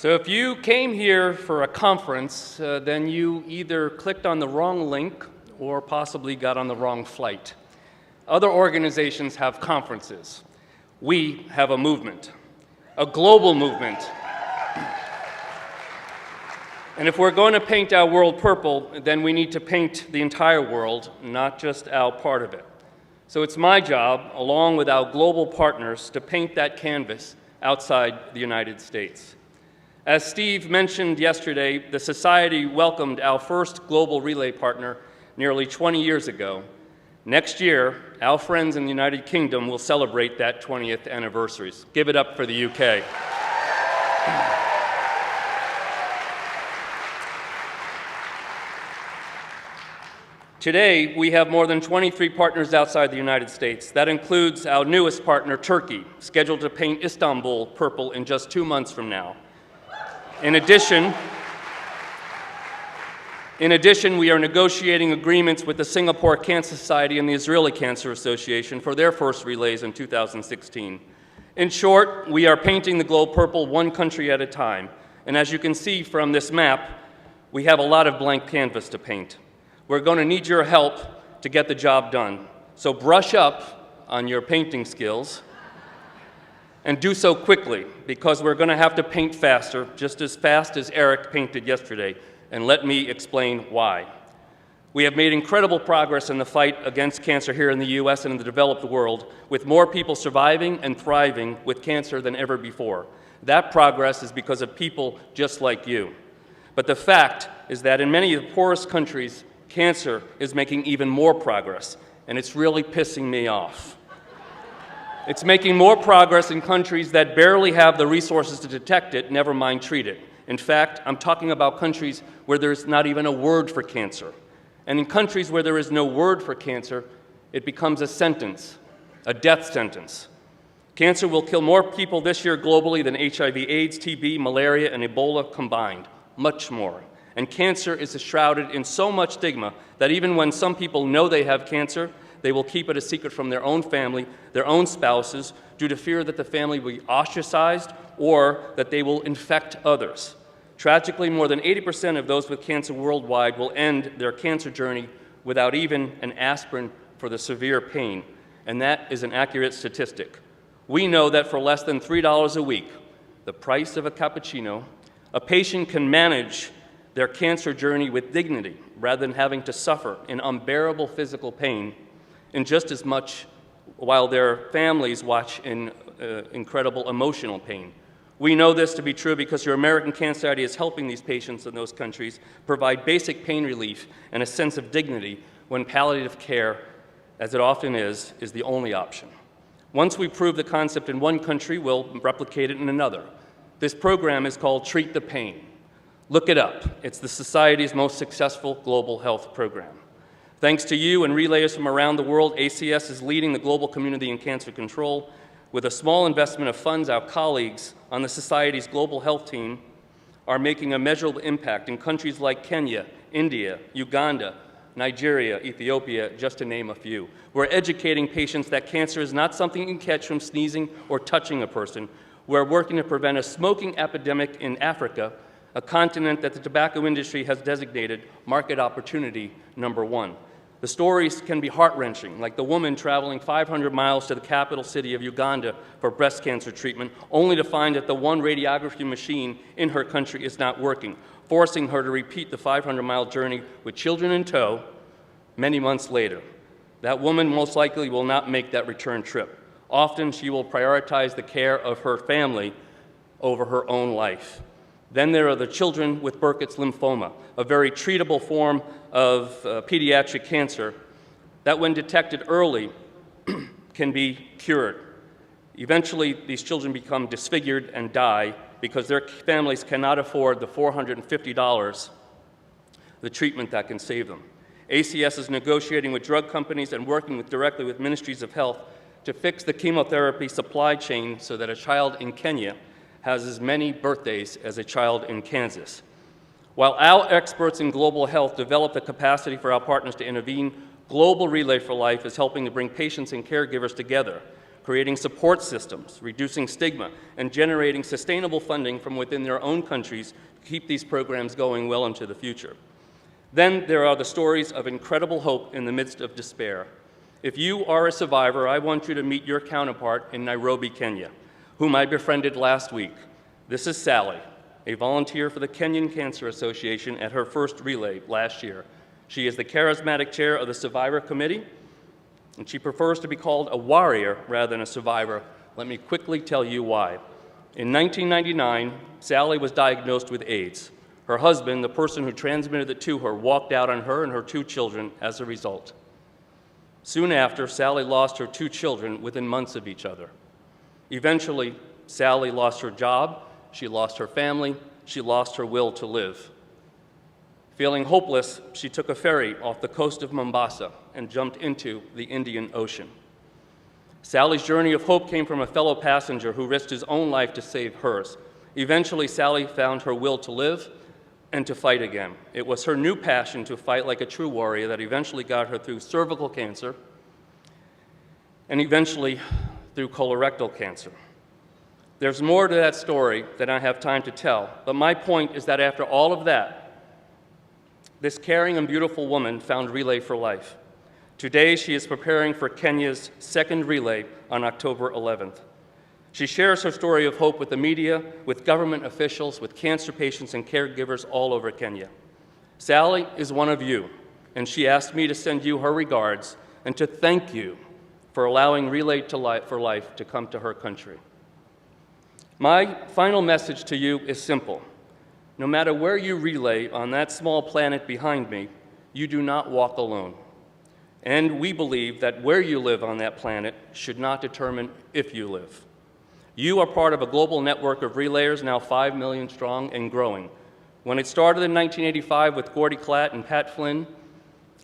So if you came here for a conference, then you either clicked on the wrong link or possibly got on the wrong flight. Other organizations have conferences. We have a movement, a global movement. And if we're going to paint our world purple, then we need to paint the entire world, not just our part of it. So it's my job, along with our global partners, to paint that canvas outside the United States. As Steve mentioned yesterday, the Society welcomed our first global relay partner nearly 20 years ago. Next year, our friends in the United Kingdom will celebrate that 20th anniversary. Give it up for the UK. Today, we have more than 23 partners outside the United States. That includes our newest partner, Turkey, scheduled to paint Istanbul purple in just 2 months from now. In addition, we are negotiating agreements with the Singapore Cancer Society and the Israeli Cancer Association for their first relays in 2016. In short, we are painting the globe purple one country at a time. And as you can see from this map, we have a lot of blank canvas to paint. We're going to need your help to get the job done. So brush up on your painting skills and do so quickly, because we're going to have to paint faster, just as fast as Eric painted yesterday. And let me explain why. We have made incredible progress in the fight against cancer here in the US and in the developed world, with more people surviving and thriving with cancer than ever before. That progress is because of people just like you. But the fact is that in many of the poorest countries, cancer is making even more progress, and it's really pissing me off. It's making more progress in countries that barely have the resources to detect it, never mind treat it. In fact, I'm talking about countries where there's not even a word for cancer. And in countries where there is no word for cancer, it becomes a sentence, a death sentence. Cancer will kill more people this year globally than HIV/AIDS, TB, malaria, and Ebola combined, much more. And cancer is shrouded in so much stigma that even when some people know they have cancer, they will keep it a secret from their own family, their own spouses, due to fear that the family will be ostracized or that they will infect others. Tragically, more than 80% of those with cancer worldwide will end their cancer journey without even an aspirin for the severe pain, and that is an accurate statistic. We know that for less than $3 a week, the price of a cappuccino, a patient can manage their cancer journey with dignity rather than having to suffer in unbearable physical pain in just as much while their families watch in incredible emotional pain. We know this to be true because your American Cancer Society is helping these patients in those countries provide basic pain relief and a sense of dignity when palliative care, as it often is the only option. Once we prove the concept in one country, we'll replicate it in another. This program is called Treat the Pain. Look it up. It's the Society's most successful global health program. Thanks to you and relayers from around the world, ACS is leading the global community in cancer control. With a small investment of funds, our colleagues on the Society's global health team are making a measurable impact in countries like Kenya, India, Uganda, Nigeria, Ethiopia, just to name a few. We're educating patients that cancer is not something you can catch from sneezing or touching a person. We're working to prevent a smoking epidemic in Africa, a continent that the tobacco industry has designated market opportunity #1. The stories can be heart-wrenching, like the woman traveling 500 miles to the capital city of Uganda for breast cancer treatment, only to find that the one radiography machine in her country is not working, forcing her to repeat the 500-mile journey with children in tow many months later. That woman most likely will not make that return trip. Often she will prioritize the care of her family over her own life. Then there are the children with Burkitt's lymphoma, a very treatable form of pediatric cancer that, when detected early, can be cured. Eventually, these children become disfigured and die because their families cannot afford the $450, the treatment that can save them. ACS is negotiating with drug companies and working directly with ministries of health to fix the chemotherapy supply chain so that a child in Kenya has as many birthdays as a child in Kansas. While our experts in global health develop the capacity for our partners to intervene, Global Relay for Life is helping to bring patients and caregivers together. creating support systems, reducing stigma, and generating sustainable funding from within their own countries to keep these programs going well into the future. Then there are the stories of incredible hope in the midst of despair. If you are a survivor, I want you to meet your counterpart in Nairobi, Kenya, whom I befriended last week. This is Sally, a volunteer for the Kenyan Cancer Association at her first relay last year. She is the charismatic chair of the Survivor Committee, and she prefers to be called a warrior rather than a survivor. Let me quickly tell you why. In 1999, Sally was diagnosed with AIDS. Her husband, the person who transmitted it to her, walked out on her and her 2 children as a result. Soon after, Sally lost her 2 children within months of each other. Eventually, Sally lost her job, she lost her family, she lost her will to live. Feeling hopeless, she took a ferry off the coast of Mombasa and jumped into the Indian Ocean. Sally's journey of hope came from a fellow passenger who risked his own life to save hers. Eventually, Sally found her will to live and to fight again. It was her new passion to fight like a true warrior that eventually got her through cervical cancer and eventually through colorectal cancer. There's more to that story than I have time to tell, but my point is that after all of that, this caring and beautiful woman found Relay for Life. Today, she is preparing for Kenya's second relay on October 11th. She shares her story of hope with the media, with government officials, with cancer patients and caregivers all over Kenya. Sally is one of you, and she asked me to send you her regards and to thank you for allowing Relay for Life to come to her country. My final message to you is simple. No matter where you relay on that small planet behind me, you do not walk alone. And we believe that where you live on that planet should not determine if you live. You are part of a global network of relayers, now 5 million strong and growing. When it started in 1985 with Gordy Klatt and Pat Flynn,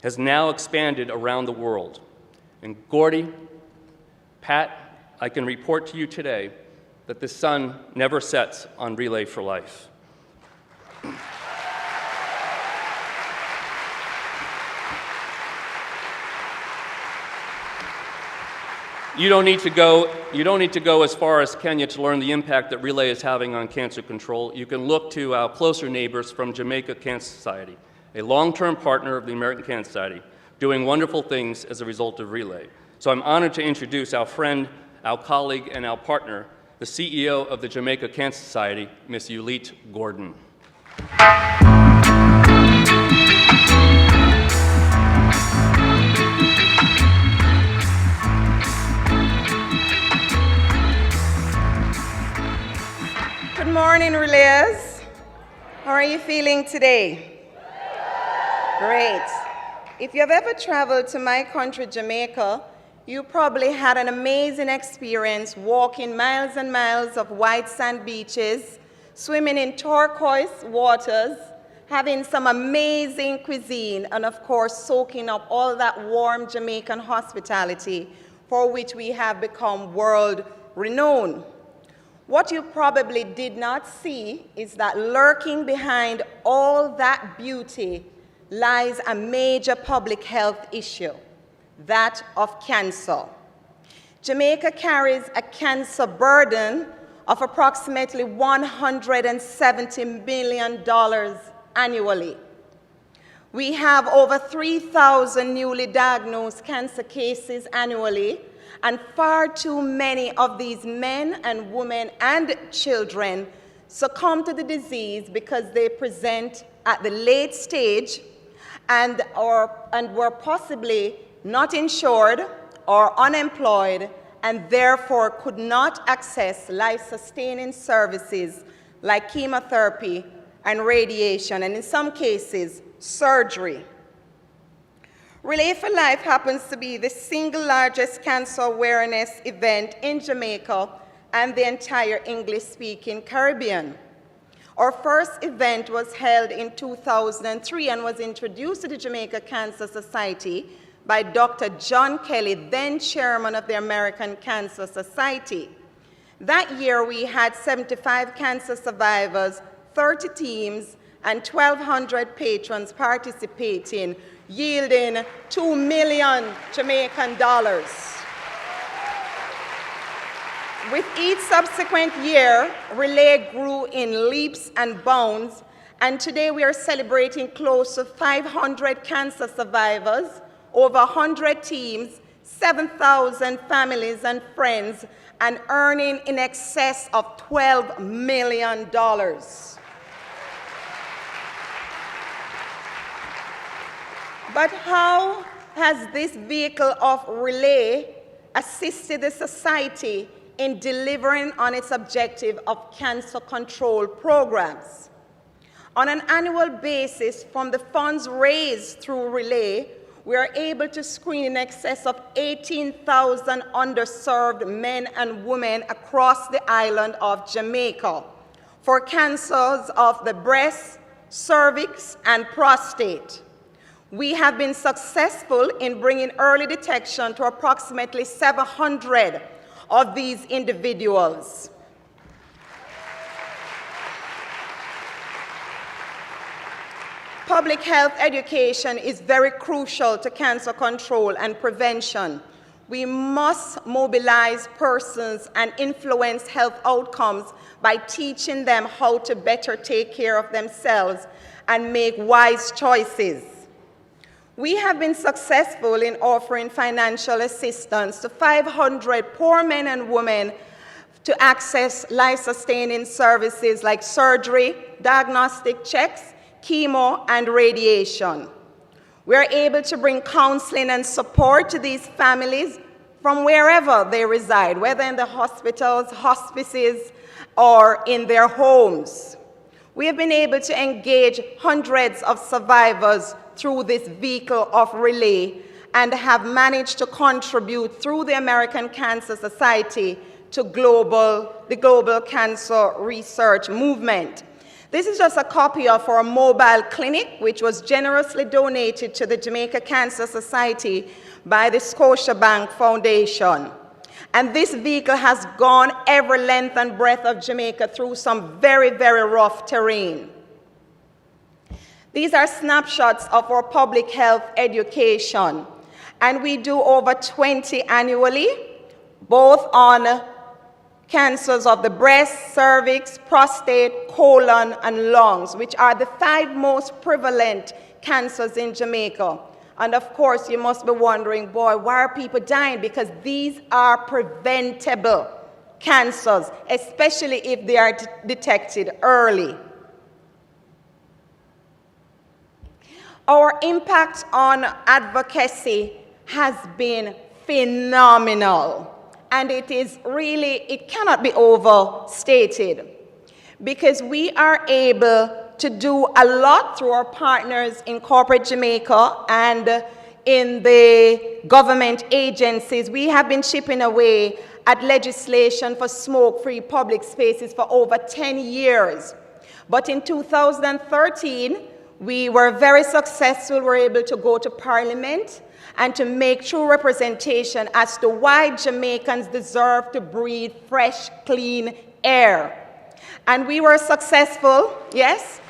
has now expanded around the world. And Gordy, Pat, I can report to you today that the sun never sets on Relay for Life. You don't need to go as far as Kenya to learn the impact that Relay is having on cancer control. You can look to our closer neighbors from Jamaican Cancer Society, a long-term partner of the American Cancer Society, doing wonderful things as a result of Relay. So I'm honored to introduce our friend, our colleague, and our partner, the CEO of the Jamaican Cancer Society, Ms. Yulit Gordon. Good morning, Relayers. How are you feeling today? Great. If you have ever traveled to my country, Jamaica, you probably had an amazing experience walking miles and miles of white sand beaches, swimming in turquoise waters, having some amazing cuisine, and of course, soaking up all that warm Jamaican hospitality for which we have become world renowned. What you probably did not see is that lurking behind all that beauty lies a major public health issue, that of cancer. Jamaica carries a cancer burden of approximately $170 million annually. We have over 3,000 newly diagnosed cancer cases annually, and far too many of these men and women and children succumb to the disease because they present at the late stage and were possibly not insured or unemployed, and therefore could not access life-sustaining services like chemotherapy and radiation, and in some cases, surgery. Relay for Life happens to be the single largest cancer awareness event in Jamaica and the entire English-speaking Caribbean. Our first event was held in 2003 and was introduced to the Jamaican Cancer Society by Dr. John Kelly, then chairman of the American Cancer Society. That year, we had 75 cancer survivors, 30 teams, and 1,200 patrons participating, yielding $2 million Jamaican dollars. With each subsequent year, Relay grew in leaps and bounds, and today we are celebrating close to 500 cancer survivors, over 100 teams, 7,000 families and friends, and earning in excess of $12 million. But how has this vehicle of Relay assisted the society in delivering on its objective of cancer control programs? On an annual basis, from the funds raised through Relay, we are able to screen in excess of 18,000 underserved men and women across the island of Jamaica for cancers of the breast, cervix, and prostate. We have been successful in bringing early detection to approximately 700 of these individuals. Public health education is very crucial to cancer control and prevention. We must mobilize persons and influence health outcomes by teaching them how to better take care of themselves and make wise choices. We have been successful in offering financial assistance to 500 poor men and women to access life-sustaining services like surgery, diagnostic checks, chemo, and radiation. We are able to bring counseling and support to these families from wherever they reside, whether in the hospitals, hospices, or in their homes. We have been able to engage hundreds of survivors through this vehicle of Relay and have managed to contribute through the American Cancer Society to the global cancer research movement. This is just a copy of our mobile clinic, which was generously donated to the Jamaican Cancer Society by the Scotiabank Foundation. And this vehicle has gone every length and breadth of Jamaica through some very, very rough terrain. These are snapshots of our public health education, and we do over 20 annually, both on cancers of the breast, cervix, prostate, colon, and lungs, which are the 5 most prevalent cancers in Jamaica. And of course, you must be wondering, boy, why are people dying? Because these are preventable cancers, especially if they are detected early. Our impact on advocacy has been phenomenal. And it cannot be overstated, because we are able to do a lot through our partners in corporate Jamaica and in the government agencies. We have been chipping away at legislation for smoke-free public spaces for over 10 years. But in 2013, we were very successful. We were able to go to Parliament and to make true representation as to why Jamaicans deserve to breathe fresh, clean air. And we were successful, yes?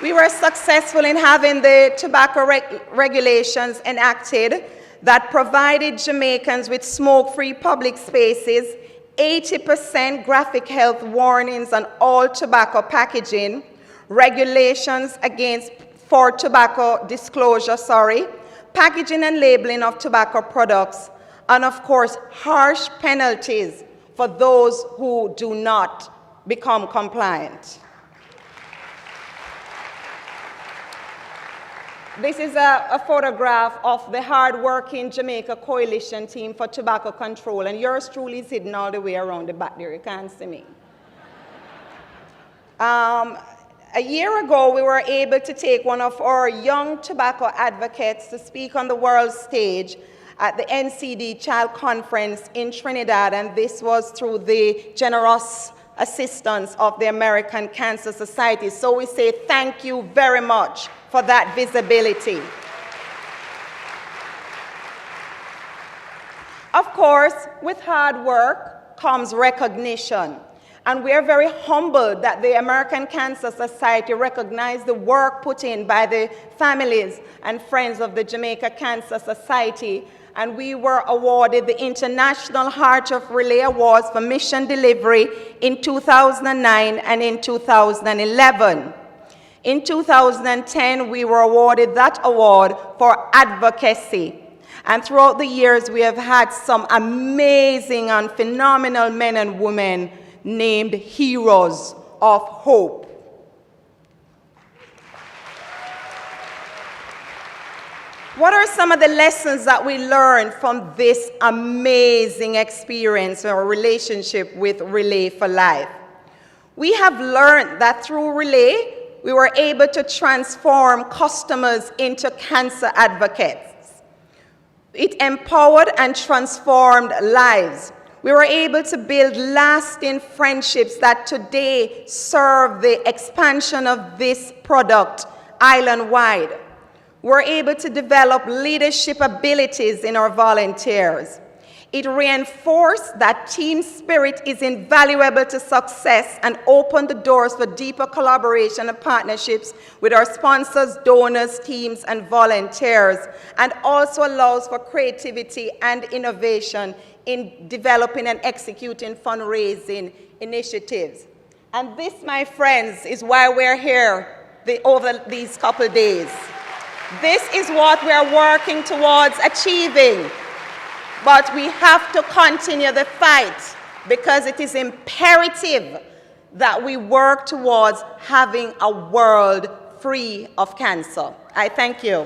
We were successful in having the tobacco regulations enacted that provided Jamaicans with smoke-free public spaces, 80% graphic health warnings on all tobacco packaging, regulations for tobacco disclosure, packaging and labeling of tobacco products, and of course, harsh penalties for those who do not become compliant. This is a photograph of the hard-working Jamaica Coalition team for tobacco control, and yours truly is hidden all the way around the back there. You can't see me. A year ago, we were able to take one of our young tobacco advocates to speak on the world stage at the NCD Child Conference in Trinidad, and this was through the generous assistance of the American Cancer Society. So we say thank you very much for that visibility. Of course, with hard work comes recognition. And we are very humbled that the American Cancer Society recognized the work put in by the families and friends of the Jamaica Cancer Society and we were awarded the International Heart of Relay Awards for mission delivery in 2009 and in 2011. In 2010, we were awarded that award for advocacy. And throughout the years, we have had some amazing and phenomenal men and women named heroes of hope. What are some of the lessons that we learned from this amazing experience or relationship with Relay for Life? We have learned that through Relay, we were able to transform customers into cancer advocates. It empowered and transformed lives. We were able to build lasting friendships that today serve the expansion of this product island-wide. We're able to develop leadership abilities in our volunteers. It reinforced that team spirit is invaluable to success and opened the doors for deeper collaboration and partnerships with our sponsors, donors, teams, and volunteers, and also allows for creativity and innovation in developing and executing fundraising initiatives. And this, my friends, is why we're here over these couple days. This is what we're working towards achieving. But we have to continue the fight because it is imperative that we work towards having a world free of cancer. I thank you.